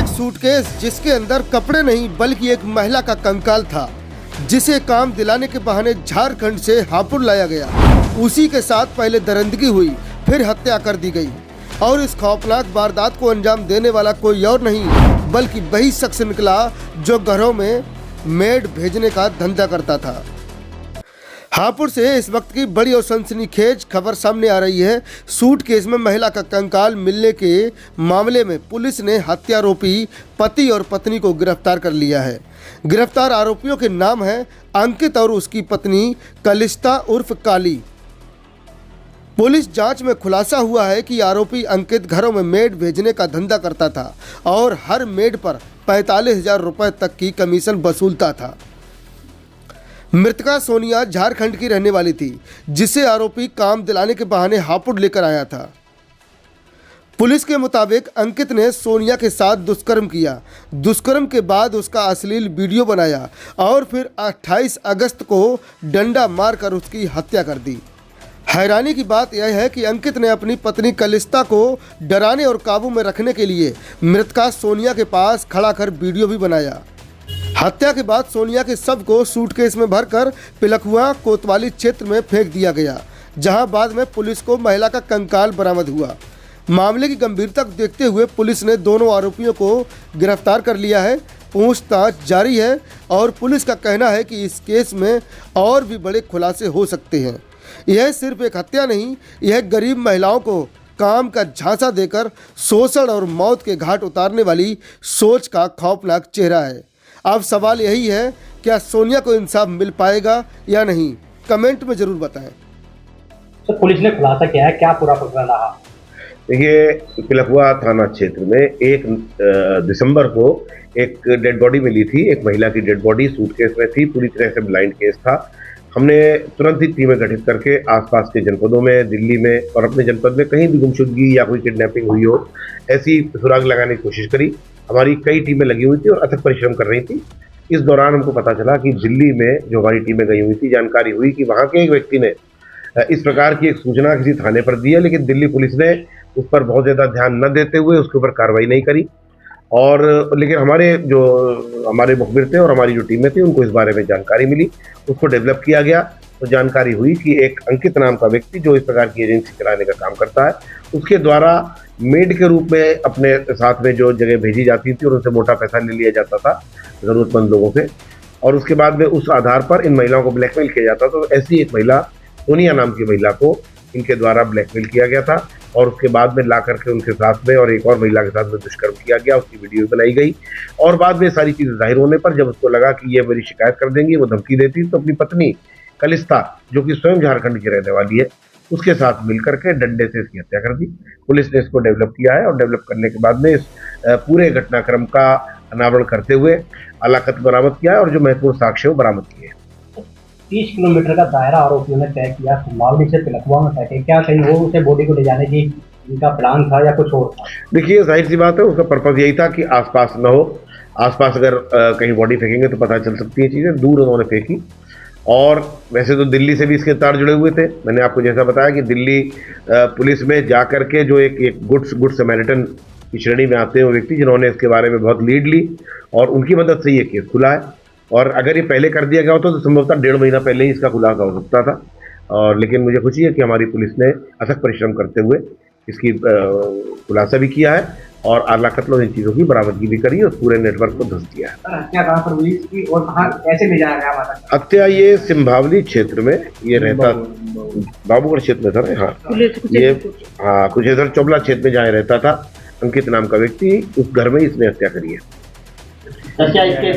एक सूटकेस जिसके अंदर कपड़े नहीं बल्कि एक महिला का कंकाल था, जिसे काम दिलाने के बहाने झारखंड से हापुड़ लाया गया। उसी के साथ पहले दरिंदगी हुई, फिर हत्या कर दी गई और इस खौफनाक वारदात को अंजाम देने वाला कोई और नहीं बल्कि वही शख्स निकला जो घरों में मेड भेजने का धंधा करता था। हापुड़ से इस वक्त की बड़ी और सनसनीखेज खबर सामने आ रही है। सूटकेस में महिला का कंकाल मिलने के मामले में पुलिस ने हत्यारोपी पति और पत्नी को गिरफ्तार कर लिया है। गिरफ्तार आरोपियों के नाम हैं अंकित और उसकी पत्नी कलिस्ता उर्फ काली। पुलिस जांच में खुलासा हुआ है कि आरोपी अंकित घरों में मेड भेजने का धंधा करता था और हर मेड पर 45,000 रुपये तक की कमीशन वसूलता था। मृतका सोनिया झारखंड की रहने वाली थी, जिसे आरोपी काम दिलाने के बहाने हापुड़ लेकर आया था। पुलिस के मुताबिक अंकित ने सोनिया के साथ दुष्कर्म किया। दुष्कर्म के बाद उसका अश्लील वीडियो बनाया और फिर 28 अगस्त को डंडा मारकर उसकी हत्या कर दी। हैरानी की बात यह है कि अंकित ने अपनी पत्नी कलिस्ता को डराने और काबू में रखने के लिए मृतका सोनिया के पास खड़ा कर वीडियो भी बनाया। हत्या के बाद सोनिया के शव को सूटकेस में भरकर पिलखुआ कोतवाली क्षेत्र में फेंक दिया गया, जहां बाद में पुलिस को महिला का कंकाल बरामद हुआ। मामले की गंभीरता को देखते हुए पुलिस ने दोनों आरोपियों को गिरफ्तार कर लिया है। पूछताछ जारी है और पुलिस का कहना है कि इस केस में और भी बड़े खुलासे हो सकते हैं। यह सिर्फ एक हत्या नहीं, यह गरीब महिलाओं को काम का झांसा देकर शोषण और मौत के घाट उतारने वाली सोच का खौफनाक चेहरा है। अब सवाल यही है, क्या सोनिया को इंसाफ मिल पाएगा या नहीं? कमेंट में जरूर बताएं। तो पुलिस ने खुलासा किया है, क्या पूरा प्रकरण रहा? देखिए, पिलखुआ थाना क्षेत्र में 1 दिसंबर को एक डेड बॉडी मिली थी। एक महिला की डेड बॉडी सूटकेस में थी, पूरी तरह से ब्लाइंड केस था। हमने तुरंत ही टीमें गठित करके आसपास के जनपदों में, दिल्ली में और अपने जनपद में कहीं भी गुमशुदगी या कोई किडनैपिंग हुई हो, ऐसी सुराग लगाने की कोशिश करी। हमारी कई टीमें लगी हुई थी और अथक परिश्रम कर रही थी। इस दौरान हमको पता चला कि दिल्ली में जो हमारी टीमें गई हुई थी, जानकारी हुई कि वहाँ के एक व्यक्ति ने इस प्रकार की एक सूचना किसी थाने पर दी है, लेकिन दिल्ली पुलिस ने उस पर बहुत ज़्यादा ध्यान न देते हुए उसके ऊपर कार्रवाई नहीं करी। लेकिन हमारे मुखबिर थे और हमारी जो टीमें थी, उनको इस बारे में जानकारी मिली, उसको डेवलप किया गया। तो जानकारी हुई कि एक अंकित नाम का व्यक्ति जो इस प्रकार की एजेंसी चलाने का काम करता है, उसके द्वारा मेड के रूप में अपने साथ में जो जगह भेजी जाती थी और उनसे मोटा पैसा ले लिया जाता था ज़रूरतमंद लोगों से, और उसके बाद में उस आधार पर इन महिलाओं को ब्लैकमेल किया जाता। तो ऐसी एक महिला, सोनिया नाम की महिला को इनके द्वारा ब्लैकमेल किया गया था और उसके बाद में ला करके उनके साथ में और एक और महिला के साथ में दुष्कर्म किया गया। उसकी वीडियो बनाई गई और बाद में सारी चीज़ें जाहिर होने पर जब उसको लगा कि ये मेरी शिकायत कर देंगी, वो धमकी देती, तो अपनी पत्नी कलिस्ता, जो कि स्वयं झारखंड की रहने वाली है, उसके साथ मिलकर के डंडे से इसकी हत्या कर दी। पुलिस ने इसको डेवलप किया है और डेवलप करने के बाद में इस पूरे घटनाक्रम का अनावरण करते हुए अलाकत बरामद किया है और जो महत्वपूर्ण साक्ष्य वो बरामद किए। 30 किलोमीटर का दायरा आरोपियों ने तय किया, सुमावली से पिलखुआ में तय किया। क्या कहीं वो उसे बॉडी को ले जाने की इनका प्लान था या कुछ और था? देखिए, जाहिर सी बात है, उसका पर्पज यही था कि आसपास न हो। आसपास अगर कहीं बॉडी फेंकेंगे तो पता चल सकती है चीज़ें। दूर उन्होंने फेंकी और वैसे तो दिल्ली से भी इसके तार जुड़े हुए थे। मैंने आपको जैसा बताया कि दिल्ली पुलिस में जा कर के जो एक गुड समैरिटन की श्रेणी में आते हैं वो व्यक्ति, जिन्होंने इसके बारे में बहुत लीड ली और उनकी मदद से ये केस खुला है। और अगर ये पहले कर दिया गया होता तो संभवतः 1.5 महीना पहले ही इसका खुलासा हो सकता था। और लेकिन मुझे खुशी है कि हमारी पुलिस ने अथक परिश्रम करते हुए इसकी खुलासा भी किया है और आला कत्ल इन चीज़ों की बरामदगी भी करी और पूरे नेटवर्क को धस दिया है। हत्या कहाँ पर हुई इसकी और कहाँ कैसे ले जाया गया? हत्या ये सिंभावली क्षेत्र में ये रहता, बाबूगढ़ क्षेत्र में था ना। हाँ, ये कुशेश्वर चोपला क्षेत्र में जहाँ रहता था अंकित नाम का व्यक्ति, उस घर में इसने हत्या करी है। क्या इसके